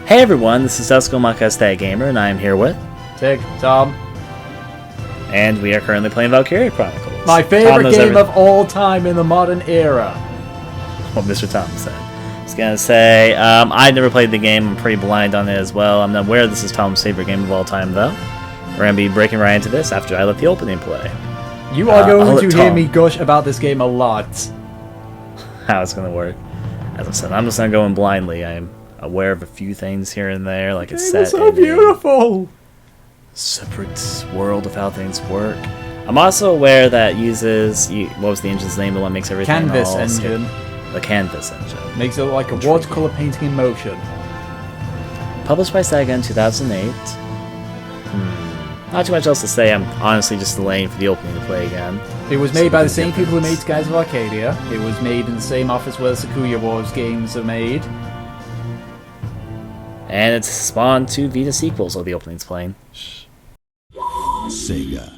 Hey everyone, this is Dusko Makastai Gamer, and I am here with Tig, Tom. And we are currently playing Valkyria Chronicles. My favorite game of all time in the modern era. What Mr. Tom said. I was gonna say, I never played the game, I'm pretty blind on it as well. I'm not aware this is Tom's favorite game of all time though. We're gonna be breaking right into this after I let the opening play. You are going to hear me gush about this game a lot. How it's gonna work. As I said, I'm just not going blindly. I am aware of a few things here and there, like it's set so beautiful. Separate world of how things work. I'm also aware that uses what was the engine's name? The one that makes everything Canvas engine. The Canvas engine Makes it like a watercolor painting in motion. Published by Sega in 2008. Not too much else to say. I'm honestly just delaying for the opening to play again. It was made by the same people who made Skies of Arcadia. It was made in the same office where the Sakuya Wars games are made. And it's spawned two Vita sequels while the opening's playing. Sega.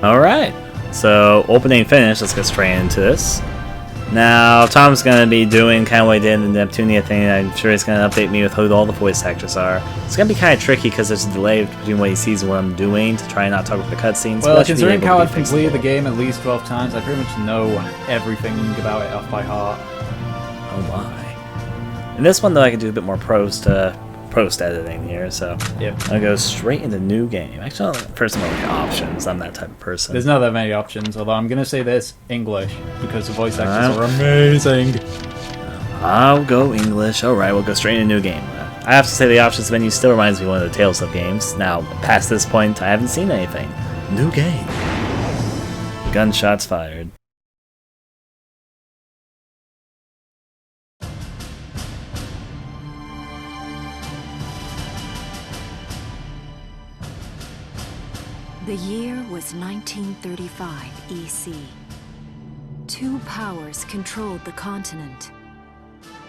Alright, so opening finished, let's get straight into this. Now, Tom's going to be doing kind of what he did in the Neptunia thing. I'm sure he's going to update me with who all the voice actors are. It's going to be kind of tricky because there's a delay between what he sees and what I'm doing to try and not talk about the cutscenes. Well, considering how I've completed the game at least 12 times, I pretty much know everything about it off by heart. Oh my. In this one, though, I can do a bit more post editing here, so yep. I'll go straight into new game. Actually, first I'm going to options. I'm that type of person. There's not that many options, although I'm going to say this English because the voice actors are amazing. I'll go English. Alright, we'll go straight into new game. I have to say the options menu still reminds me of one of the Tales of games. Now, past this point, I haven't seen anything. New game. Gunshots fired. The year was 1935 EC. Two powers controlled the continent.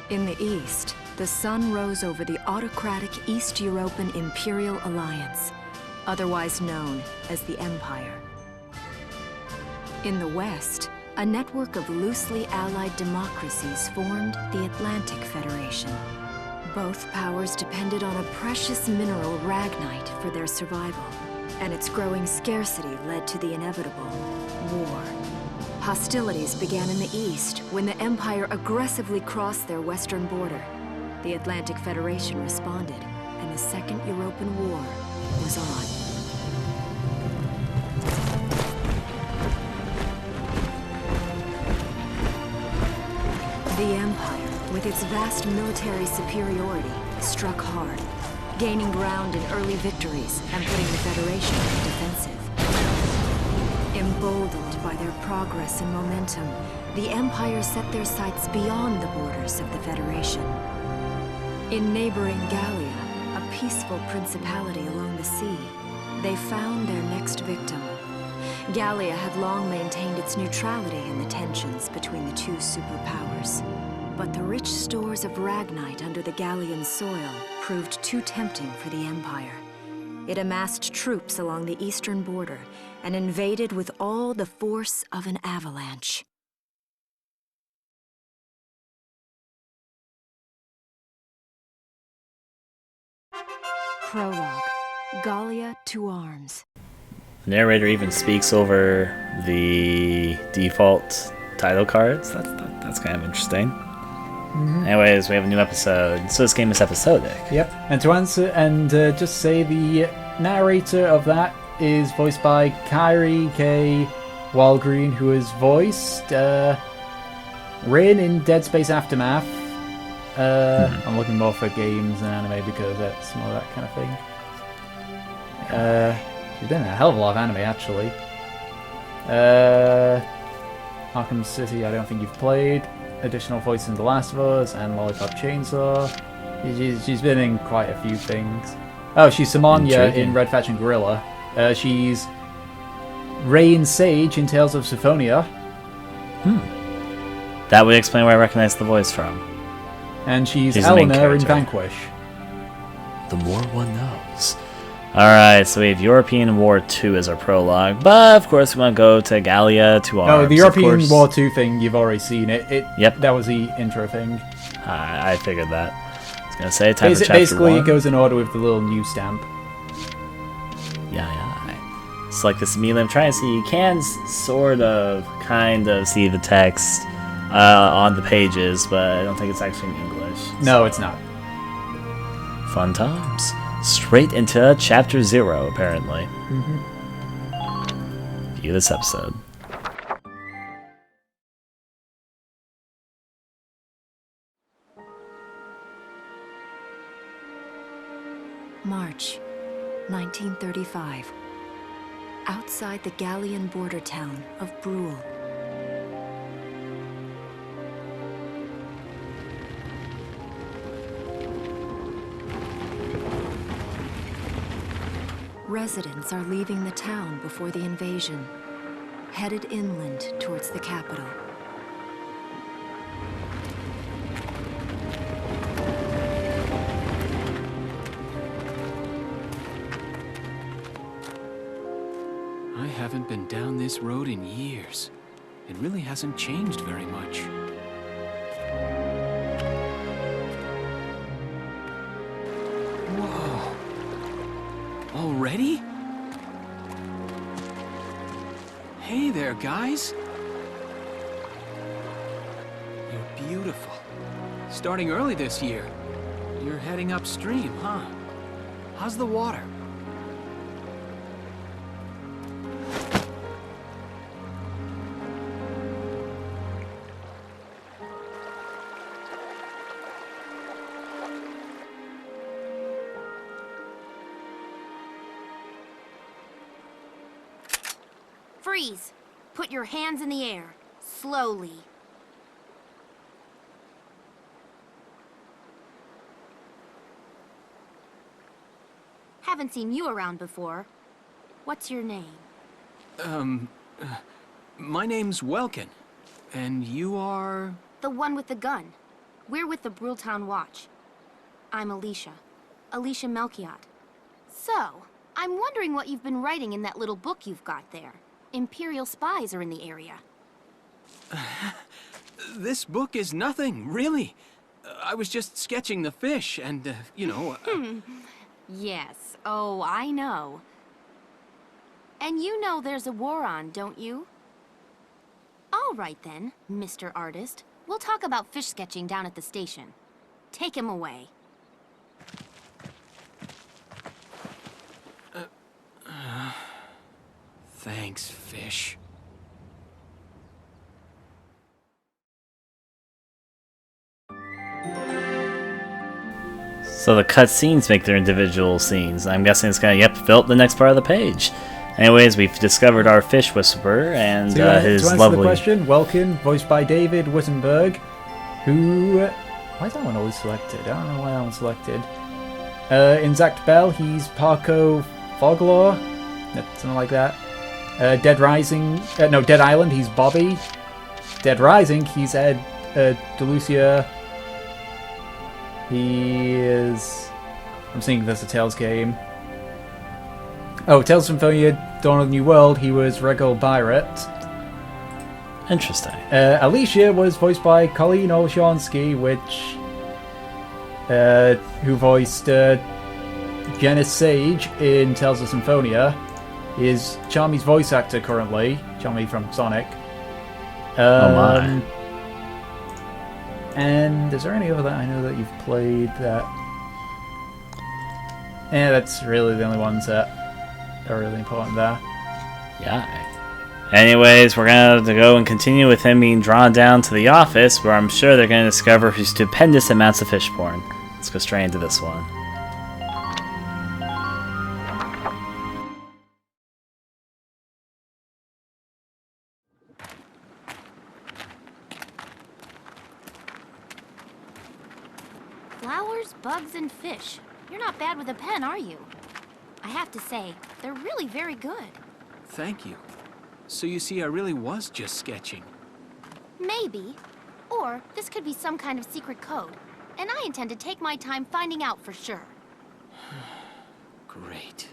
In the east, the sun rose over the autocratic East European Imperial Alliance, otherwise known as the Empire. In the west, a network of loosely allied democracies formed the Atlantic Federation. Both powers depended on a precious mineral ragnite for their survival, and its growing scarcity led to the inevitable war. Hostilities began in the east when the Empire aggressively crossed their western border. The Atlantic Federation responded, and the Second European War was on. The Empire, with its vast military superiority, struck hard, gaining ground in early victories and putting the Federation on the defensive. Emboldened by their progress and momentum, the Empire set their sights beyond the borders of the Federation. In neighboring Gallia, a peaceful principality along the sea, they found their next victim. Gallia had long maintained its neutrality in the tensions between the two superpowers. But the rich stores of Ragnite under the Gallian soil proved too tempting for the Empire. It amassed troops along the eastern border and invaded with all the force of an avalanche. Prologue. Gallia to arms. The narrator even speaks over the default title cards. That's kind of interesting. Anyways, we have a new episode. So this game is episodic. Yep. And to answer and just say the narrator of that is voiced by Kyrie K. Walgreen, who has voiced Rin in Dead Space Aftermath. I'm looking more for games and anime because that's more that kind of thing. She's been in a hell of a lot of anime, actually. Arkham City, I don't think you've played. Additional voice in The Last of Us and Lollipop Chainsaw. She's been in quite a few things. Oh, she's Samanya in Red Faction Gorilla. She's Rain Sage in Tales of Symphonia. That would explain where I recognize the voice from. And she's Eleanor in Vanquish. The more one knows. Alright, so we have European War II as our prologue, but of course we want to go to Gallia to arms. Oh, the European War II thing, you've already seen it. Yep. That was the intro thing. I figured that. I was going to say, time for chapter Basically, 1. it goes in order with the little new stamp. Yeah. It's like this meme I'm trying to see. You can kind of see the text on the pages, but I don't think it's actually in English. No, it's not. Fun times. Straight into chapter 0, apparently. View this episode. March 1935. Outside the Gallian border town of Brule. Residents are leaving the town before the invasion, headed inland towards the capital. I haven't been down this road in years. It really hasn't changed very much. Whoa. Already? Hey there, guys. You're beautiful. Starting early this year. You're heading upstream, huh? How's the water? Freeze! Put your hands in the air. Slowly. Haven't seen you around before. What's your name? My name's Welkin. And you are? The one with the gun. We're with the Bruletown Watch. I'm Alicia. Alicia Melchiot. So, I'm wondering what you've been writing in that little book you've got there. Imperial spies are in the area. This book is nothing, really. I was just sketching the fish and, you know... Yes. Oh, I know. And you know there's a war on, don't you? All right then, Mr. Artist. We'll talk about fish sketching down at the station. Take him away. Thanks, fish. So the cutscenes make their individual scenes. I'm guessing it's gonna, fill up the next part of the page. Anyways, we've discovered our fish whisperer and his to answer lovely... the question, Welkin, voiced by David Wittenberg, who... Why is that one always selected? I don't know why that one's selected. In Zacht Bell, he's Parko Foglaw, something like that. Dead Island, he's Bobby. Dead Rising, he's Ed DeLucia. He is... I'm thinking that's a Tales game. Oh, Tales of Symphonia, Dawn of the New World, he was Regal Byret. Interesting. Alicia was voiced by Colleen Olshansky, who voiced Janice Sage in Tales of Symphonia. Is Charmy's voice actor currently. Charmy from Sonic. Oh my. And is there any other that I know that you've played that... Yeah, that's really the only ones that are really important there. Yeah. Anyways, we're gonna have to go and continue with him being drawn down to the office, where I'm sure they're gonna discover his stupendous amounts of fish porn. Let's go straight into this one. Flowers, bugs, and fish. You're not bad with a pen, are you? I have to say, they're really very good. Thank you. So you see, I really was just sketching. Maybe. Or this could be some kind of secret code. And I intend to take my time finding out for sure. Great.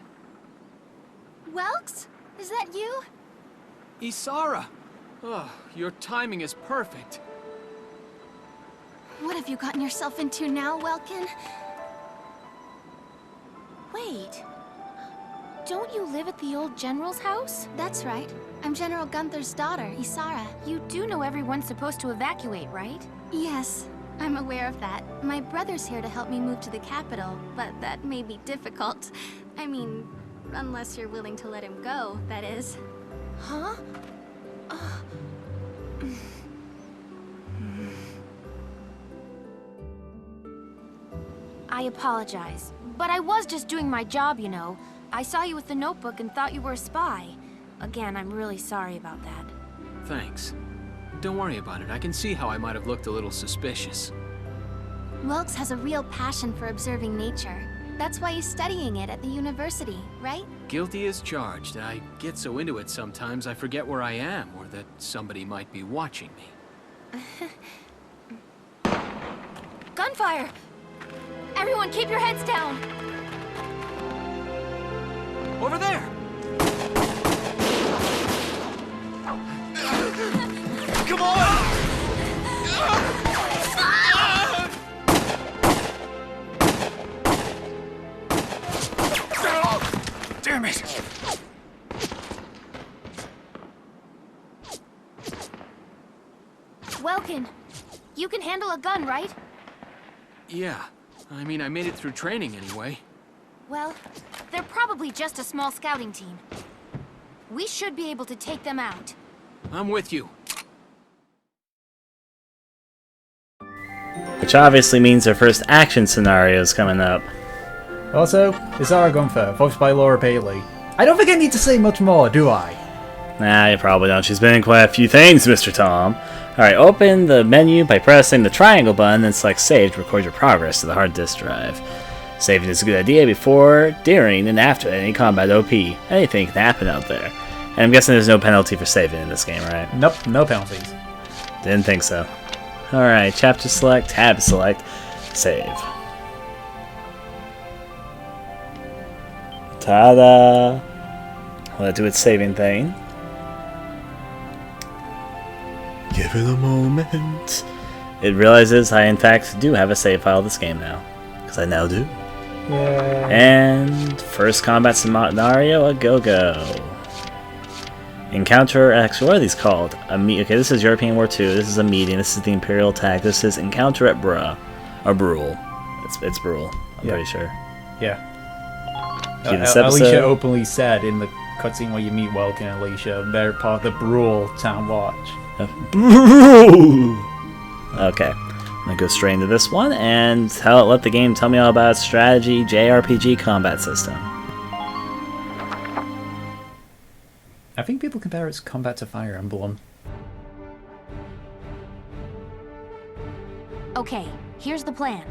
Welks? Is that you? Isara! Oh, your timing is perfect. What have you gotten yourself into now, Welkin? Wait. Don't you live at the old General's house? That's right. I'm General Gunther's daughter, Isara. You do know everyone's supposed to evacuate, right? Yes, I'm aware of that. My brother's here to help me move to the capital, but that may be difficult. I mean, unless you're willing to let him go, that is. Huh? I apologize, but I was just doing my job, you know. I saw you with the notebook and thought you were a spy. Again, I'm really sorry about that. Thanks. Don't worry about it. I can see how I might have looked a little suspicious. Welks has a real passion for observing nature. That's why he's studying it at the university, right? Guilty as charged. I get so into it sometimes I forget where I am or that somebody might be watching me. Gunfire! Everyone keep your heads down! Over there! Come on! Damn it! Welkin, you can handle a gun, right? Yeah. I mean, I made it through training anyway. Well, they're probably just a small scouting team. We should be able to take them out. I'm with you. Which obviously means our first action scenario is coming up. Also, Isara Gunther, voiced by Laura Bailey. I don't think I need to say much more, do I? Nah, you probably don't. She's been in quite a few things, Mr. Tom. Alright, open the menu by pressing the triangle button and select Save to record your progress to the hard disk drive. Saving is a good idea before, during, and after any combat OP. Anything can happen out there. And I'm guessing there's no penalty for saving in this game, right? Nope, no penalties. Didn't think so. Alright, chapter select, tab select, save. Ta-da! Let it do its saving thing. Give it a moment. It realizes I in fact do have a save file of this game now. Because I now do. Yeah. And first combat scenario, a go-go. Encounter, actually, what are these called? Okay, this is European War II, this is a meeting, this is the Imperial attack, this is Encounter at Brule. It's Brule, I'm pretty sure. Yeah. This Alicia openly said in the cutscene where you meet Welkin and Alicia, they're part of the Brule Town Watch. Okay, I'm gonna go straight into this one and let the game tell me all about its strategy JRPG combat system. I think people compare its combat to Fire Emblem. Okay, here's the plan.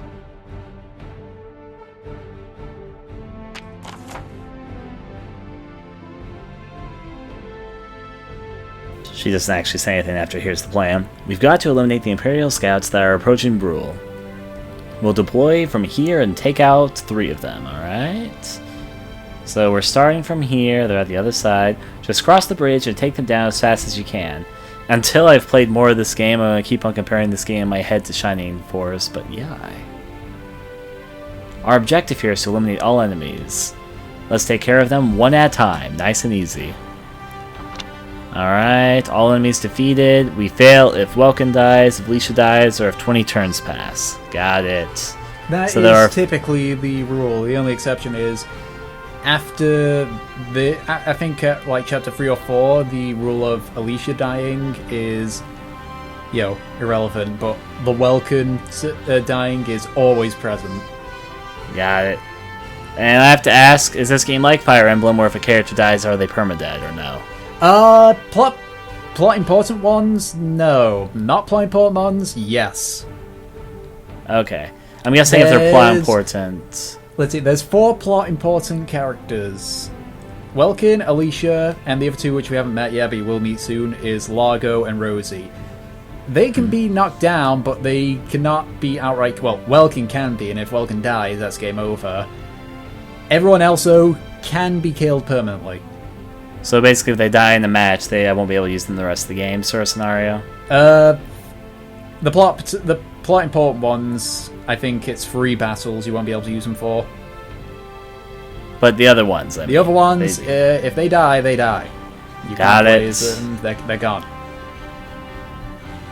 She doesn't actually say anything after here's the plan. We've got to eliminate the Imperial scouts that are approaching Brule. We'll deploy from here and take out 3 of them, alright? So we're starting from here, they're at the other side. Just cross the bridge and take them down as fast as you can. Until I've played more of this game, I'm going to keep on comparing this game in my head to Shining Force, but yeah. Our objective here is to eliminate all enemies. Let's take care of them one at a time, nice and easy. Alright, all enemies defeated. We fail if Welkin dies, if Alicia dies, or if 20 turns pass. Got it. That is typically the rule. The only exception is after the... I think at like chapter 3 or 4, the rule of Alicia dying is, irrelevant. But the Welkin dying is always present. Got it. And I have to ask, is this game like Fire Emblem where if a character dies, are they permadead or no? Plot important ones? No. Not plot important ones? Yes. Okay. I'm guessing if they're plot important. Let's see, there's 4 plot important characters. Welkin, Alicia, and the other 2 which we haven't met yet but you will meet soon is Largo and Rosie. They can be knocked down, but they cannot be outright... Well, Welkin can be, and if Welkin dies, that's game over. Everyone else, though, can be killed permanently. So basically, if they die in the match, I won't be able to use them the rest of the game, sort of scenario? The plot important ones, I think it's 3 battles you won't be able to use them for. But the other ones, The other ones, if they die, they die. You got can't it. play them, they're gone.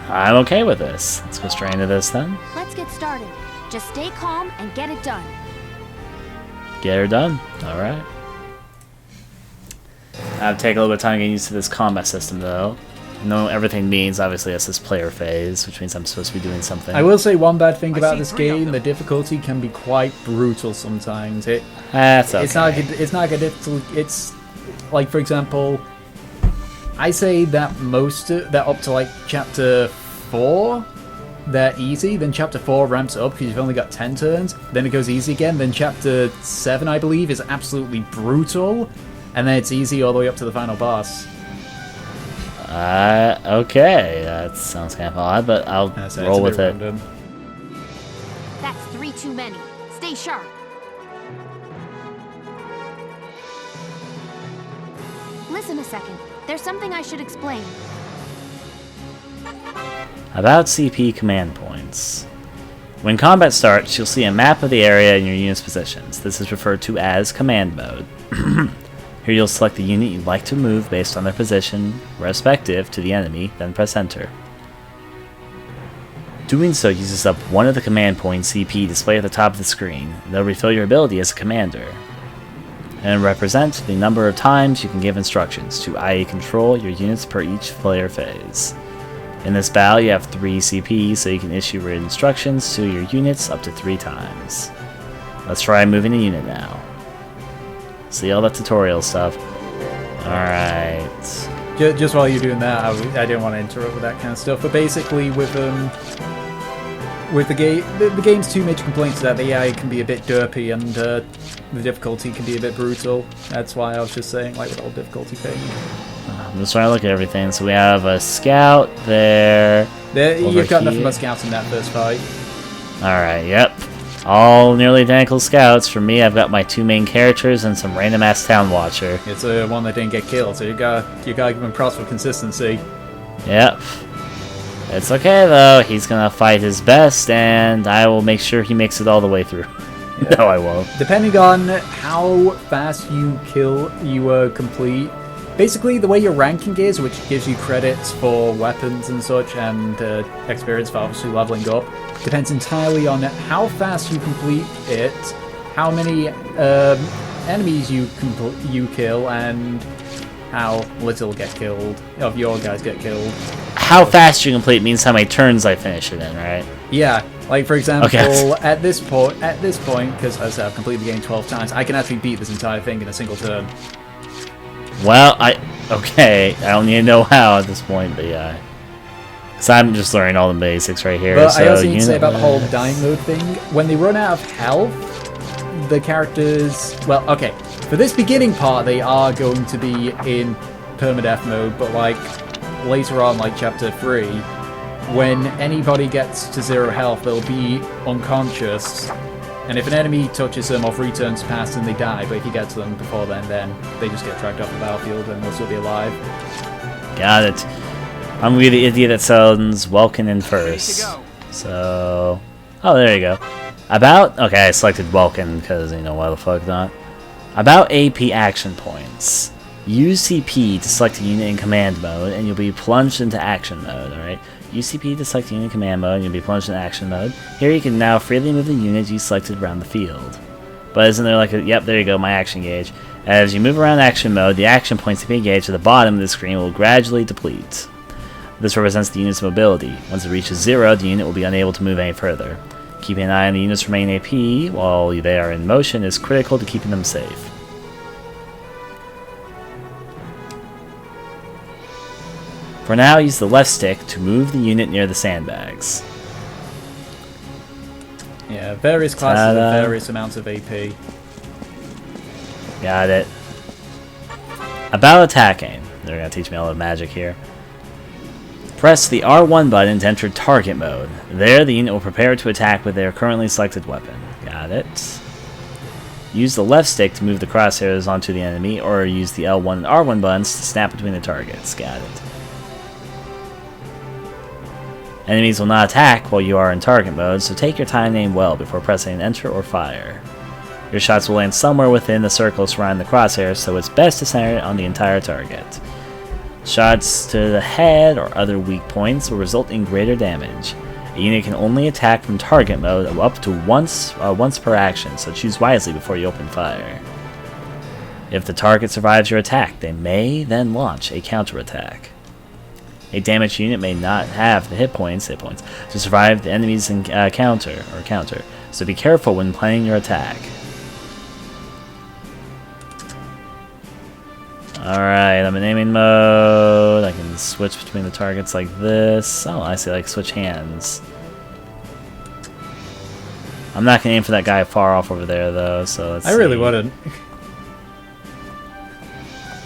I'm okay with this. Let's go straight into this then. Let's get started. Just stay calm and get it done. Get her done. Alright. I have to take a little bit of time getting used to this combat system, though. Knowing everything means, obviously, that's this player phase, which means I'm supposed to be doing something. I will say one bad thing about this game: the difficulty can be quite brutal sometimes. That's okay. It's not a difficult. It's like, for example, I say that that up to like chapter 4, they're easy. Then chapter 4 ramps up because you've only got 10 turns. Then it goes easy again. Then chapter 7, I believe, is absolutely brutal. And then it's easy all the way up to the final boss. Okay. That sounds kind of odd, but I'll roll with it. Random. That's 3 too many. Stay sharp. Listen a second. There's something I should explain. About CP command points. When combat starts, you'll see a map of the area and your unit's positions. This is referred to as command mode. Here you'll select the unit you'd like to move based on their position, respective to the enemy, then press enter. Doing so uses up one of the command points CP displayed at the top of the screen. They'll refill your ability as a commander, and represent the number of times you can give instructions to i.e. control your units per each player phase. In this battle you have 3 CP, so you can issue written instructions to your units up to 3 times. Let's try moving a unit now. See all that tutorial stuff. Alright. Just while you're doing that, I didn't want to interrupt with that kind of stuff, but basically with the game, the game's 2 major complaints is that the AI can be a bit derpy and the difficulty can be a bit brutal. That's why I was just saying, like, with the whole difficulty thing. I'm just trying to look at everything. So we have a scout there. You've got nothing but scouts in that first fight. Alright, yep. All nearly identical scouts. For me, I've got my 2 main characters and some random ass town watcher. It's one that didn't get killed, so you gotta give him props for consistency. Yep. It's okay though. He's gonna fight his best, and I will make sure he makes it all the way through. Yeah. No, I won't. Depending on how fast you complete, basically the way your ranking is, which gives you credits for weapons and such, and experience for obviously leveling up, depends entirely on how fast you complete it, how many enemies you kill, and how little get killed, of your guys get killed. How fast you complete means how many turns I finish it in, right? Yeah, like for example, Okay. at this point, because as I said, I've completed the game 12 times, I can actually beat this entire thing in a single turn. Well, okay, I don't need to know how at this point, but yeah. Because I'm just learning all the basics right here. But so I also need to say about the whole dying mode thing, when they run out of health, the characters, well, okay, for this beginning part, they are going to be in permadeath mode, but like later on, like chapter 3, when anybody gets to 0 health, they'll be unconscious, and if an enemy touches them or 3 turns pass, then they die, but if you get to them before then they just get dragged off the battlefield and they'll still be alive. Got it. I'm gonna be the idiot that sends Welkin in first. So, oh, there you go. Okay, I selected Welkin because, you know, why the fuck not. About AP action points. Use CP to select a unit in command mode, and you'll be plunged into action mode, alright? Use CP to select a unit in command mode, and you'll be plunged into action mode. Here you can now freely move the units you selected around the field. But isn't there like a... Yep, there you go, my action gauge. As you move around action mode, the action points to be engaged at the bottom of the screen will gradually deplete. This represents the unit's mobility. Once it reaches 0, the unit will be unable to move any further. Keeping an eye on the unit's remaining AP while they are in motion is critical to keeping them safe. For now, use the left stick to move the unit near the sandbags. Yeah, various classes have various amounts of AP. Got it. About attacking. They're going to teach me all the magic here. Press the R1 button to enter target mode. There, the unit will prepare to attack with their currently selected weapon. Got it. Use the left stick to move the crosshairs onto the enemy, or use the L1 and R1 buttons to snap between the targets. Got it. Enemies will not attack while you are in target mode, so take your time and aim well before pressing enter or fire. Your shots will land somewhere within the circle surrounding the crosshairs, so it's best to center it on the entire target. Shots to the head or other weak points will result in greater damage. A unit can only attack from target mode up to once per action, so choose wisely before you open fire. If the target survives your attack, they may then launch a counterattack. A damaged unit may not have the hit points to survive the enemy's counter, so be careful when planning your attack. Alright, I'm in aiming mode. I can switch between the targets like this. Oh, I see, like switch hands. I'm not going to aim for that guy far off over there, though, so let's see. I really wouldn't.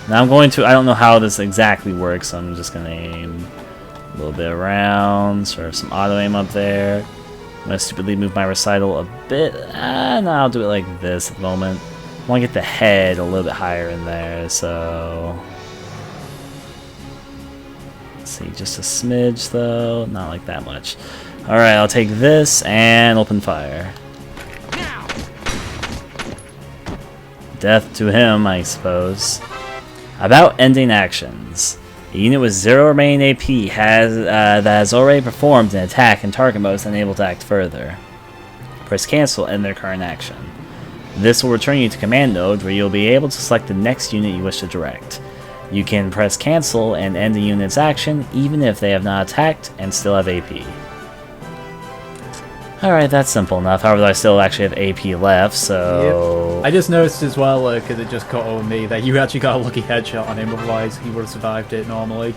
Now I'm going to... I don't know how this exactly works, so I'm just going to aim a little bit around. Sort of some auto-aim up there. I'm going to stupidly move my recital a bit. No, I'll do it like this at the moment. I want to get the head a little bit higher in there, so... Let's see, just a smidge, though. Not like that much. Alright, I'll take this and open fire. Death to him, I suppose. About ending actions. A unit with 0 remaining AP that has already performed an attack in target mode is unable to act further. Press cancel to end their current action. This will return you to command mode, where you'll be able to select the next unit you wish to direct. You can press cancel and end the unit's action, even if they have not attacked and still have AP. Alright, that's simple enough. However, I still actually have AP left, so... Yep. I just noticed as well, because it just caught on me, that you actually got a lucky headshot on him, otherwise he would have survived it normally.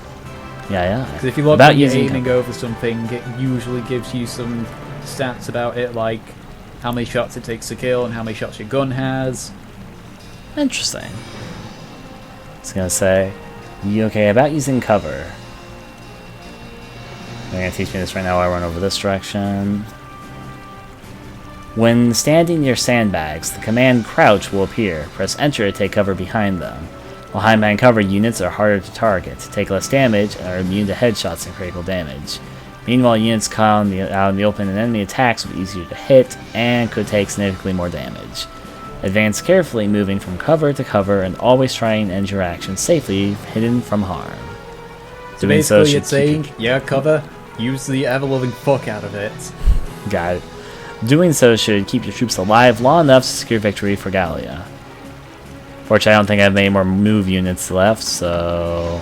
Yeah. Because if you look at aiming over something, it usually gives you some stats about it, like how many shots it takes to kill and how many shots your gun has. Interesting. I was gonna say, okay, about using cover. They're gonna teach me this right now while I run over this direction. When standing near sandbags, the command crouch will appear. Press enter to take cover behind them. While hiding behind cover, units are harder to target, take less damage, and are immune to headshots and critical damage. Meanwhile, units caught out in the open and enemy attacks will be easier to hit and could take significantly more damage. Advance carefully, moving from cover to cover, and always try and end your action safely, hidden from harm. So basically it's saying, yeah, cover, use the ever-loving fuck out of it. Got it. Doing so should keep your troops alive long enough to secure victory for Gallia. Fortunately, I don't think I have any more move units left, so...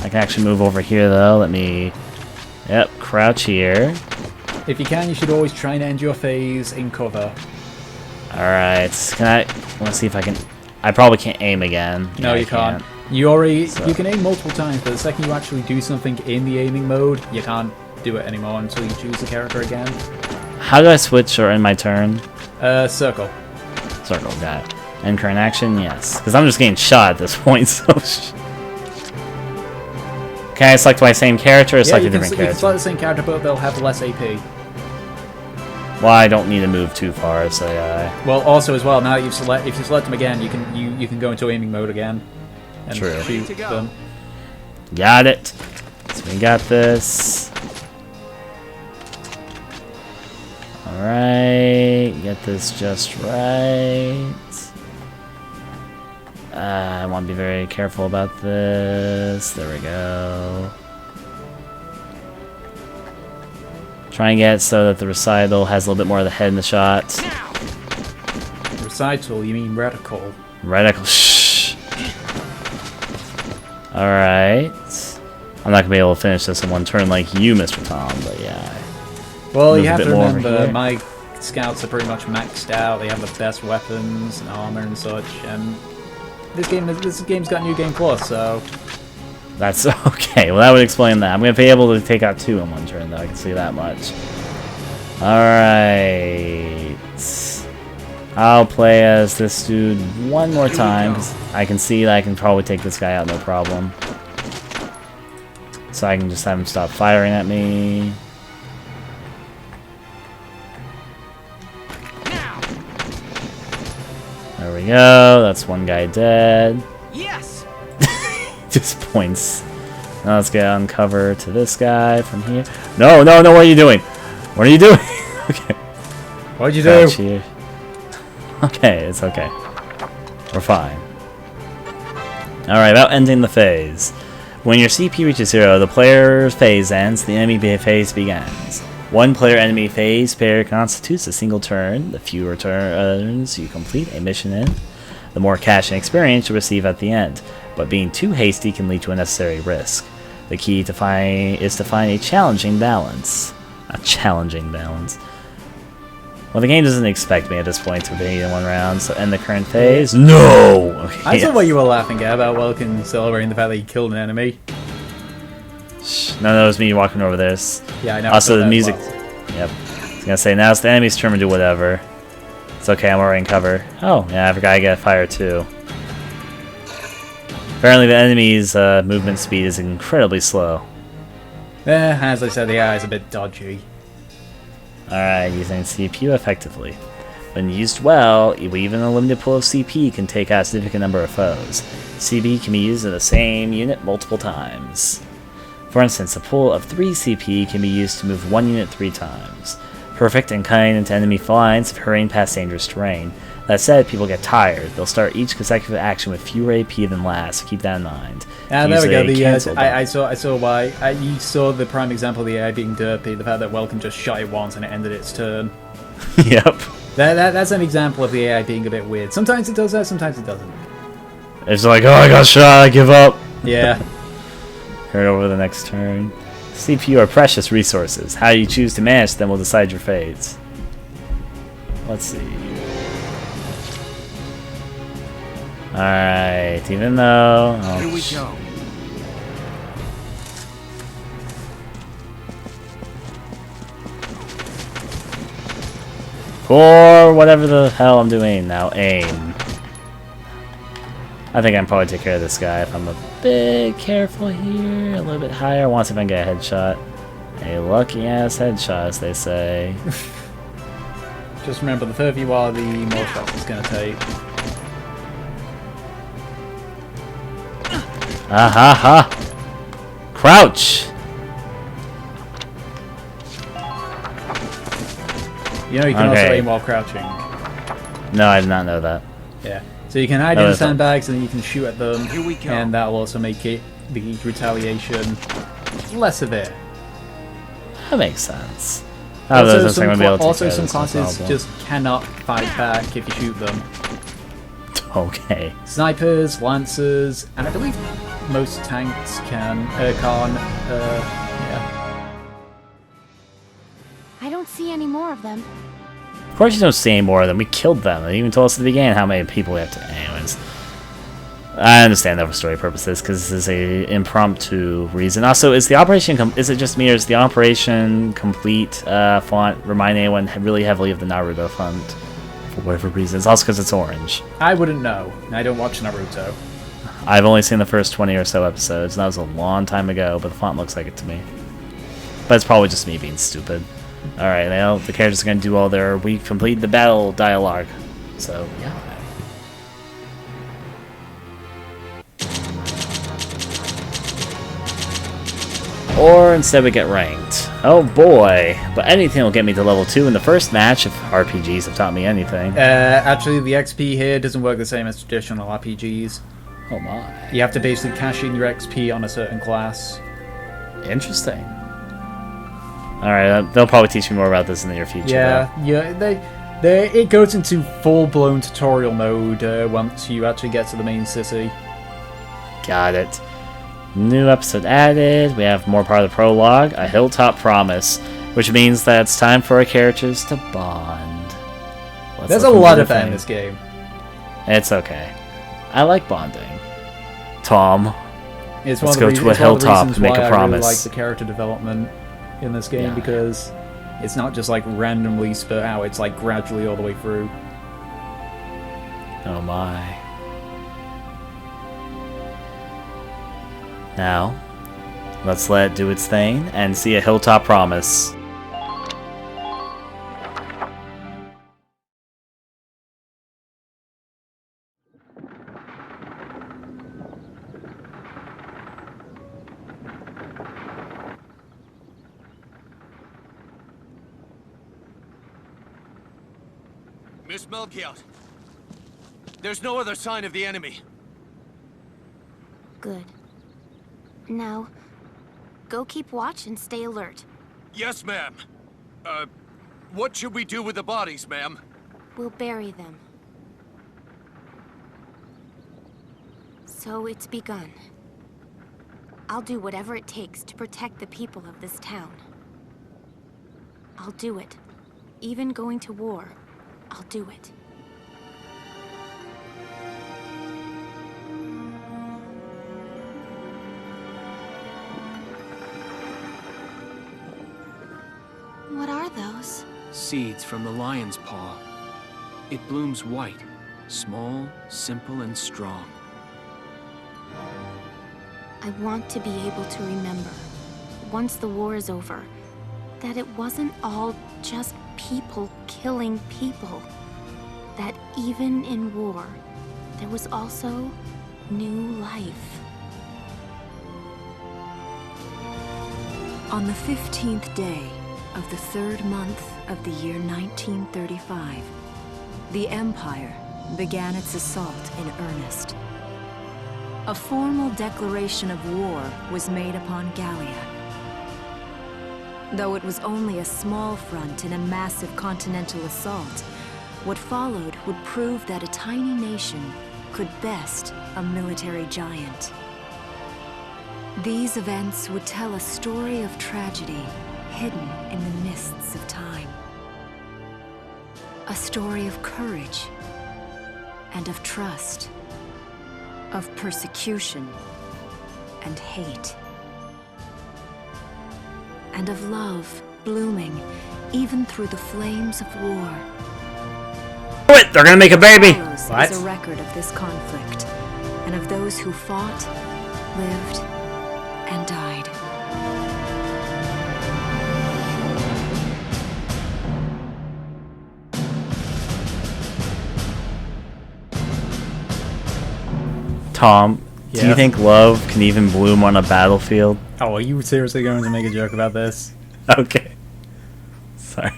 I can actually move over here, though. Let me... Yep, crouch here. If you can, you should always try and end your phase in cover. Alright, can I... Let's see if I can... I probably can't aim again. No, you can't. You can aim multiple times, but the second you actually do something in the aiming mode, you can't do it anymore until you choose the character again. How do I switch or end my turn? Circle. Circle, got it. End current action, yes. Because I'm just getting shot at this point, so... Can I select my same character or select a different character? You can select the same character, but they'll have less AP. Well, I don't need to move too far, so yeah. Well, also as well, now if you select them again, you can go into aiming mode again and True. shoot them. Got it. So we got this. Alright, get this just right. I want to be very careful about this. There we go. Try and get it so that the recital has a little bit more of the head in the shot. Recital? You mean reticle? Reticle. Shh. Alright. I'm not going to be able to finish this in one turn like you, Mr. Tom, but yeah. Well, you have to remember, my scouts are pretty much maxed out. They have the best weapons and armor and such, and this game's got New Game Plus, so... That's okay. Well, that would explain that. I'm going to be able to take out 2 in one turn, though. I can see that much. Alright. I'll play as this dude one more time, because I can see that I can probably take this guy out no problem. So I can just have him stop firing at me. There we go. That's one guy dead. Yes. Just points. Now let's get on cover to this guy from here. No, no, no! What are you doing? What are you doing? Okay. What'd you do? Here. Okay, it's okay. We're fine. Alright, about ending the phase. When your CP reaches 0, the player's phase ends, the enemy phase begins. One player enemy phase pair constitutes a single turn. The fewer turns you complete a mission in, the more cash and experience you receive at the end. But being too hasty can lead to unnecessary risk. The key is to find a challenging balance. A challenging balance. Well, the game doesn't expect me at this point to be in one round, so end the current phase. No! Okay, I saw what you were laughing at about Welkin celebrating the fact that he killed an enemy. Shh, no, that was me walking over this. Yeah, I know. Also, the music. Yep. I was gonna say, now it's the enemy's turn to do whatever. It's okay, I'm already in cover. Oh, yeah, I forgot I get fire too. Apparently, the enemy's movement speed is incredibly slow. As I said, the AI is a bit dodgy. Alright, using CPU effectively. When used well, even a limited pool of CP can take out a significant number of foes. CP can be used in the same unit multiple times. For instance, a pool of 3 CP can be used to move 1 unit 3 times. Perfect in cutting into enemy lines if hurrying past dangerous terrain. That said, people get tired. They'll start each consecutive action with fewer AP than last, so keep that in mind. Ah, there we go. I saw why. You saw the prime example of the AI being derpy, the fact that Welcome just shot it once and it ended its turn. Yep. That's an example of the AI being a bit weird. Sometimes it does that, sometimes it doesn't. It's like, oh, I got shot, I give up. Yeah. Heard over the next turn. CPU are precious resources. How you choose to manage them will decide your fates. Let's see. Alright, even though... Oh, Here we go. For whatever the hell I'm doing now, aim. I think I can probably take care of this guy if I'm a bit careful here. A little bit higher. I want to see if I can get a headshot. A lucky ass headshot, as they say. Just remember, the further you are, the more shots it's going to take. Ah ha ha! Crouch! You know you can also Okay. aim while crouching. No, I did not know that. Yeah. So you can hide Oh, in the that's not- sandbags and then you can shoot at them. Here we go. And that'll also make it the retaliation less severe. That makes sense. Oh, those are going to be able to Also, take some those, no classes problem. just cannot fight back if you shoot them. Okay. Snipers, lancers, and I believe most tanks can't. Yeah. I don't see any more of them. Of course you don't see any more of them. We killed them. They even told us at the beginning how many people we have to... Anyways. I understand that for story purposes, because this is a impromptu reason. Also, is the operation... is it just me, or is the Operation Complete font remind anyone really heavily of the Naruto font? For whatever reason. It's also because it's orange. I wouldn't know. I don't watch Naruto. I've only seen the first 20 or so episodes, and that was a long time ago, but the font looks like it to me. But it's probably just me being stupid. Alright, now the characters are going to do all their we complete the battle dialogue. So, yeah. Or instead we get ranked. Oh boy. But anything will get me to level 2 in the first match if RPGs have taught me anything. Actually, the XP here doesn't work the same as traditional RPGs. Oh my. You have to basically cash in your XP on a certain class. Interesting. Alright, they'll probably teach me more about this in the near future. Yeah, it goes into full-blown tutorial mode once you actually get to the main city. Got it. New episode added. We have more part of the prologue. A hilltop promise, which means that it's time for our characters to bond. There's a lot of that in this game. It's okay. I like bonding. Tom, It's let's one go of the to a it's one of the hilltop reasons and make why a I really promise. like the character development in this game, Yeah. because it's not just like randomly spurt out, it's like gradually all the way through. oh my. Now, let's let it do its thing and see a hilltop promise. Miss Melchiot, there's no other sign of the enemy. Good. Now, go keep watch and stay alert. Yes, ma'am. What should we do with the bodies, ma'am? We'll bury them. So it's begun. I'll do whatever it takes to protect the people of this town. I'll do it. Even going to war, I'll do it. What are those? Seeds from the lion's paw. It blooms white, small, simple, and strong. I want to be able to remember, once the war is over, that it wasn't all just people killing people. That even in war, there was also new life. On the 15th day of the 3rd month of the year 1935, the Empire began its assault in earnest. A formal declaration of war was made upon Gallia. Though it was only a small front in a massive continental assault, what followed would prove that a tiny nation could best a military giant. These events would tell a story of tragedy hidden in the mists of time. A story of courage and of trust, of persecution and hate, and of love blooming even through the flames of war. Wait, they're gonna make a baby! Follows What? is a record of this conflict, and of those who fought, lived, and died. Tom, do you Yeah? think love can even bloom on a battlefield? Oh, are you seriously going to make a joke about this? Okay. Sorry.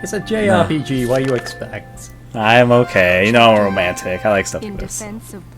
It's a JRPG. What do you expect? I'm okay. You know I'm romantic. I like stuff In like this. defense of